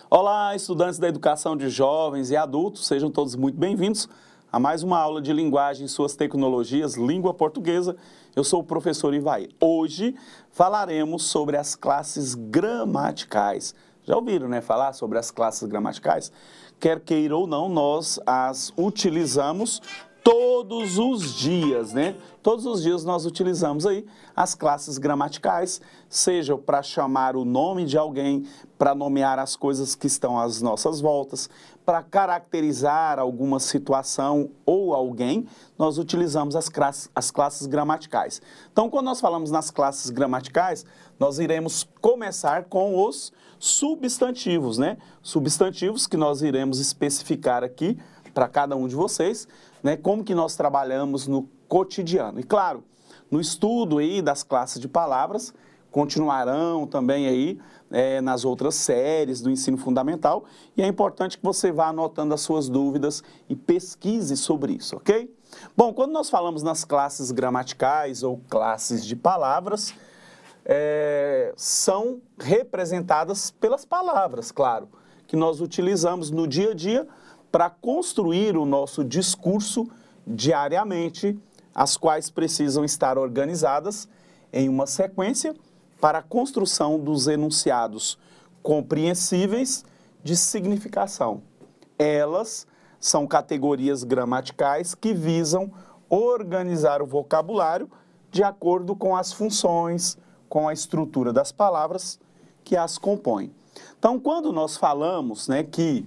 Olá, estudantes da educação de jovens e adultos, sejam todos muito bem-vindos a mais uma aula de linguagem e suas tecnologias, língua portuguesa. Eu sou o professor Ivaí. Hoje falaremos sobre as classes gramaticais. Já ouviram, né, falar sobre as classes gramaticais? Quer queira ou não, nós as utilizamos todos os dias, né? Todos os dias nós utilizamos aí as classes gramaticais, seja para chamar o nome de alguém, para nomear as coisas que estão às nossas voltas, para caracterizar alguma situação ou alguém, nós utilizamos as classes gramaticais. Então, quando nós falamos nas classes gramaticais, nós iremos começar com os substantivos, né? Substantivos que nós iremos especificar aqui para cada um de vocês, né, como que nós trabalhamos no cotidiano. E claro, no estudo aí das classes de palavras, continuarão também aí nas outras séries do ensino fundamental, e é importante que você vá anotando as suas dúvidas e pesquise sobre isso, ok? Bom, quando nós falamos nas classes gramaticais ou classes de palavras, são representadas pelas palavras, claro, que nós utilizamos no dia a dia para construir o nosso discurso diariamente, as quais precisam estar organizadas em uma sequência para a construção dos enunciados compreensíveis de significação. Elas são categorias gramaticais que visam organizar o vocabulário de acordo com as funções, com a estrutura das palavras que as compõem. Então, quando nós falamos, né, que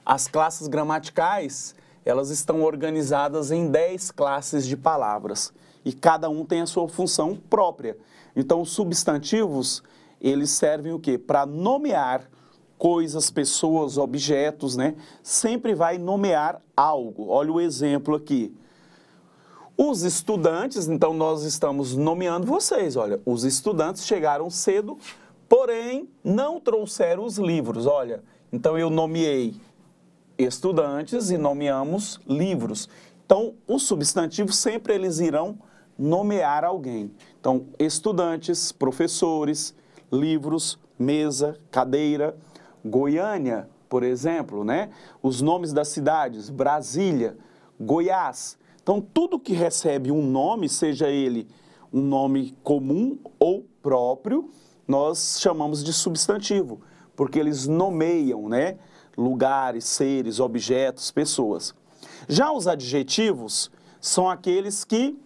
as classes gramaticais, elas estão organizadas em 10 classes de palavras e cada um tem a sua função própria. Então, os substantivos, eles servem o quê? Para nomear coisas, pessoas, objetos, né? Sempre vai nomear algo. Olha o exemplo aqui. Os estudantes, então nós estamos nomeando vocês, olha, os estudantes chegaram cedo, porém não trouxeram os livros, olha. Então, eu nomeei estudantes e nomeamos livros. Então, os substantivos sempre eles irão nomear alguém. Então, estudantes, professores, livros, mesa, cadeira, Goiânia, por exemplo, né? Os nomes das cidades, Brasília, Goiás. Então, tudo que recebe um nome, seja ele um nome comum ou próprio, nós chamamos de substantivo, porque eles nomeiam, né, lugares, seres, objetos, pessoas. Já os adjetivos são aqueles que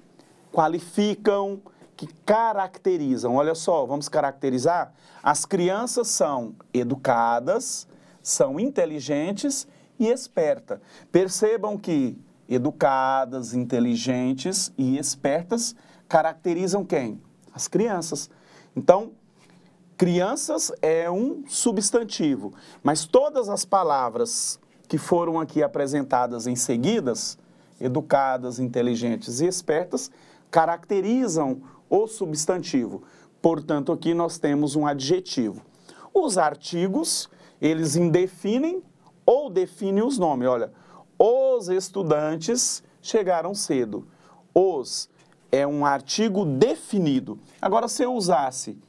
qualificam, que caracterizam. Olha só, vamos caracterizar? As crianças são educadas, são inteligentes e espertas. Percebam que educadas, inteligentes e espertas caracterizam quem? As crianças. Então, crianças é um substantivo, mas todas as palavras que foram aqui apresentadas em seguidas, educadas, inteligentes e espertas, caracterizam o substantivo. Portanto, aqui nós temos um adjetivo. Os artigos, eles indefinem ou definem os nomes. Olha, os estudantes chegaram cedo. Os é um artigo definido. Agora, se eu usasse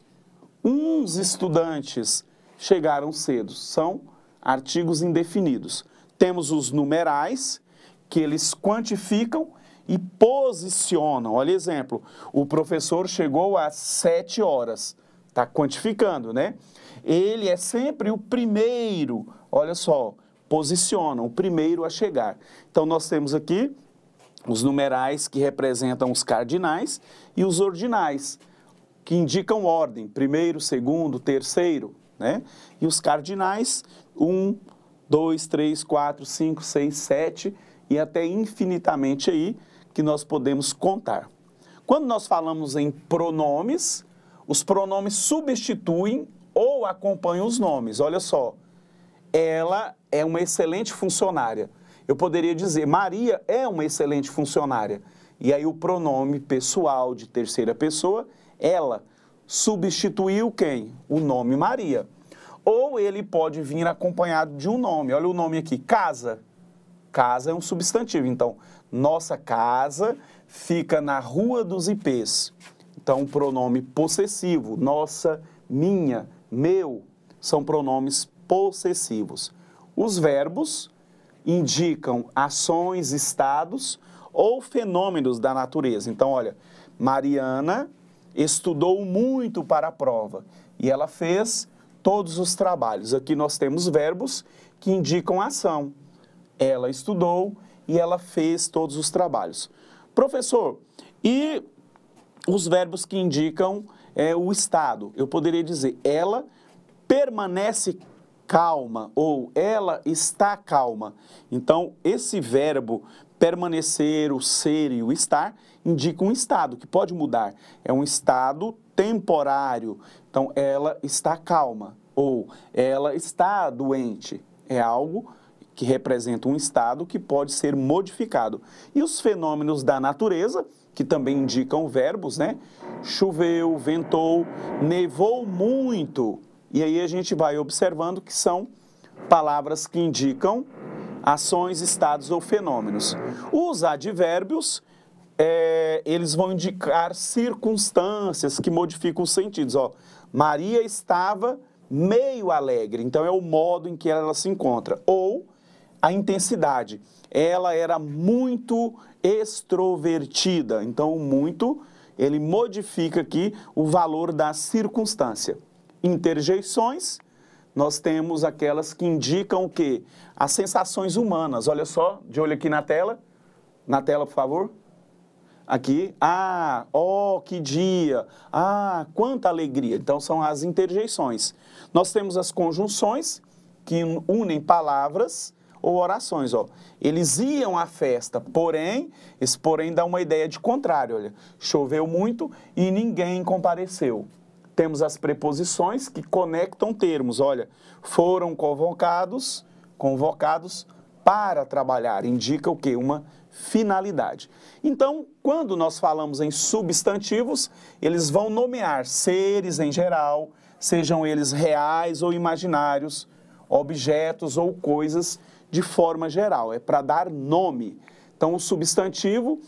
uns estudantes chegaram cedo, são artigos indefinidos. Temos os numerais, que eles quantificam e posicionam. Olha exemplo, o professor chegou às 7 horas, está quantificando, né? Ele é sempre o primeiro, olha só, posiciona, o primeiro a chegar. Então, nós temos aqui os numerais que representam os cardinais e os ordinais, que indicam ordem, primeiro, segundo, terceiro, né? E os cardinais, 1, 2, 3, 4, 5, 6, 7 e até infinitamente aí que nós podemos contar. Quando nós falamos em pronomes, os pronomes substituem ou acompanham os nomes. Olha só, ela é uma excelente funcionária. Eu poderia dizer, Maria é uma excelente funcionária. E aí o pronome pessoal de terceira pessoa, ela, substituiu quem? O nome Maria. Ou ele pode vir acompanhado de um nome. Olha o nome aqui, casa. Casa é um substantivo. Então, nossa casa fica na Rua dos Ipês. Então, pronome possessivo, nossa, minha, meu, são pronomes possessivos. Os verbos indicam ações, estados ou fenômenos da natureza. Então, olha, Mariana estudou muito para a prova e ela fez todos os trabalhos. Aqui nós temos verbos que indicam ação. Ela estudou e ela fez todos os trabalhos. Professor, e os verbos que indicam o estado? Eu poderia dizer, ela permanece calma ou ela está calma. Então, esse verbo permanecer, o ser e o estar indicam um estado que pode mudar. É um estado temporário. Então, ela está calma ou ela está doente. É algo que representa um estado que pode ser modificado. E os fenômenos da natureza, que também indicam verbos, né? Choveu, ventou, nevou muito. E aí a gente vai observando que são palavras que indicam ações, estados ou fenômenos. Os advérbios, eles vão indicar circunstâncias que modificam os sentidos. Ó, Maria estava meio alegre, então é o modo em que ela se encontra. Ou a intensidade, ela era muito extrovertida. Então, o muito, ele modifica aqui o valor da circunstância. Interjeições, nós temos aquelas que indicam o quê? As sensações humanas. Olha só, de olho aqui na tela. Na tela, por favor. Aqui. Ah, ó, que dia. Ah, quanta alegria. Então, são as interjeições. Nós temos as conjunções, que unem palavras ou orações, ó. Eles iam à festa, porém, esse porém dá uma ideia de contrário, olha. Choveu muito e ninguém compareceu. Temos as preposições que conectam termos, olha. Foram convocados para trabalhar. Indica o quê? Uma finalidade. Então, quando nós falamos em substantivos, eles vão nomear seres em geral, sejam eles reais ou imaginários, objetos ou coisas de forma geral, é para dar nome. Então, o substantivo,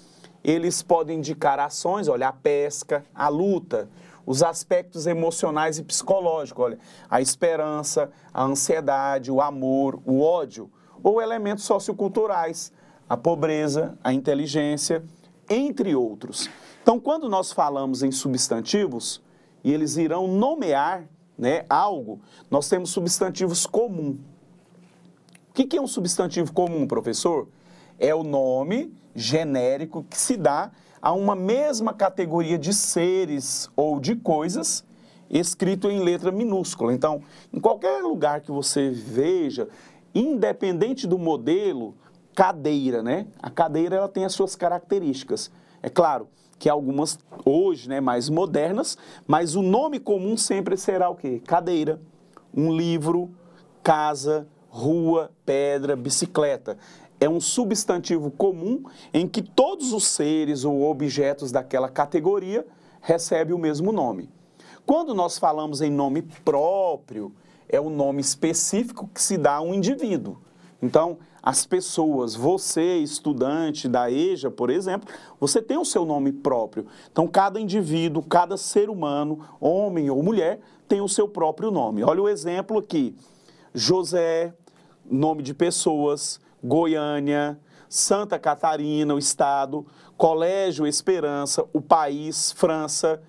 eles podem indicar ações, olha, a pesca, a luta, os aspectos emocionais e psicológicos, olha, a esperança, a ansiedade, o amor, o ódio, ou elementos socioculturais, a pobreza, a inteligência, entre outros. Então, quando nós falamos em substantivos, e eles irão nomear, né, algo, nós temos substantivos comuns. O que é um substantivo comum, professor? É o nome genérico que se dá a uma mesma categoria de seres ou de coisas escrito em letra minúscula. Então, em qualquer lugar que você veja, independente do modelo, cadeira, né? A cadeira ela tem as suas características. É claro que algumas hoje, né, mais modernas, mas o nome comum sempre será o quê? Cadeira, um livro, casa, rua, pedra, bicicleta. É um substantivo comum em que todos os seres ou objetos daquela categoria recebem o mesmo nome. Quando nós falamos em nome próprio, é o nome específico que se dá a um indivíduo. Então, as pessoas, você, estudante da EJA, por exemplo, você tem o seu nome próprio. Então, cada indivíduo, cada ser humano, homem ou mulher, tem o seu próprio nome. Olha o exemplo aqui. José, nome de pessoas, Goiânia, Santa Catarina, o estado, Colégio Esperança, o país, França,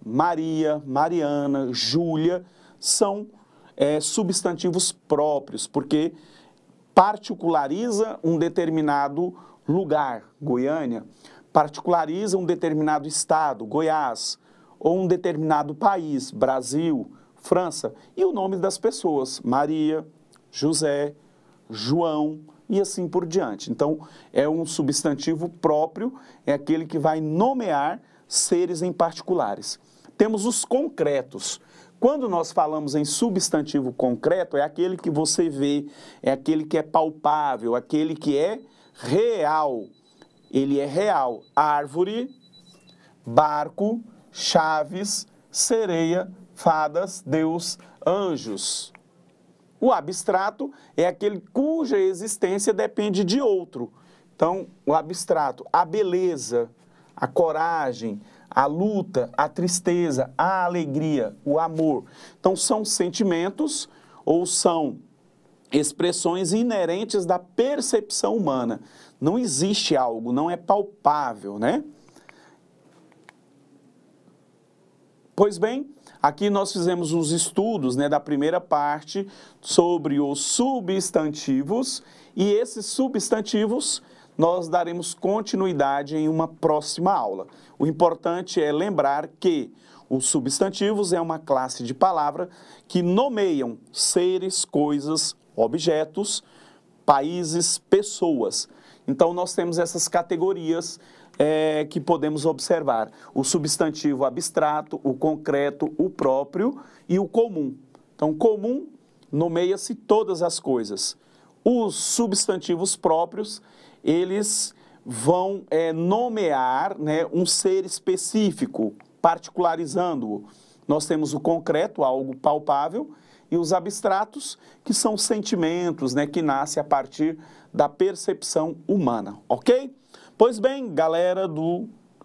Maria, Mariana, Júlia, são substantivos próprios, porque particulariza um determinado lugar, Goiânia, particulariza um determinado estado, Goiás, ou um determinado país, Brasil, França, e o nome das pessoas, Maria, José, João e assim por diante. Então, é um substantivo próprio, é aquele que vai nomear seres em particulares. Temos os concretos. Quando nós falamos em substantivo concreto, é aquele que você vê, é aquele que é palpável, aquele que é real. Ele é real. Árvore, barco, chaves, sereia, fadas, Deus, anjos. O abstrato é aquele cuja existência depende de outro. Então, o abstrato, a beleza, a coragem, a luta, a tristeza, a alegria, o amor. Então, são sentimentos ou são expressões inerentes da percepção humana. Não existe algo, não é palpável, né? Pois bem, aqui nós fizemos uns estudos, né, da primeira parte sobre os substantivos, e esses substantivos nós daremos continuidade em uma próxima aula. O importante é lembrar que os substantivos é uma classe de palavra que nomeiam seres, coisas, objetos, países, pessoas. Então nós temos essas categorias que podemos observar: o substantivo abstrato, o concreto, o próprio e o comum. Então, comum nomeia-se todas as coisas. Os substantivos próprios, eles vão nomear, né, um ser específico, particularizando-o. Nós temos o concreto, algo palpável, e os abstratos, que são sentimentos, né, que nascem a partir da percepção humana, ok? Pois bem, galera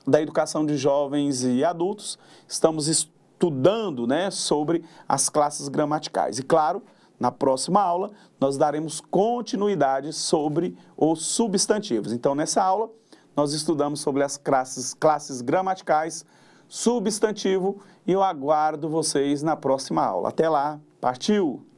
da educação de jovens e adultos, estamos estudando, né, sobre as classes gramaticais. E claro, na próxima aula, nós daremos continuidade sobre os substantivos. Então, nessa aula, nós estudamos sobre as classes gramaticais, substantivo, e eu aguardo vocês na próxima aula. Até lá, partiu!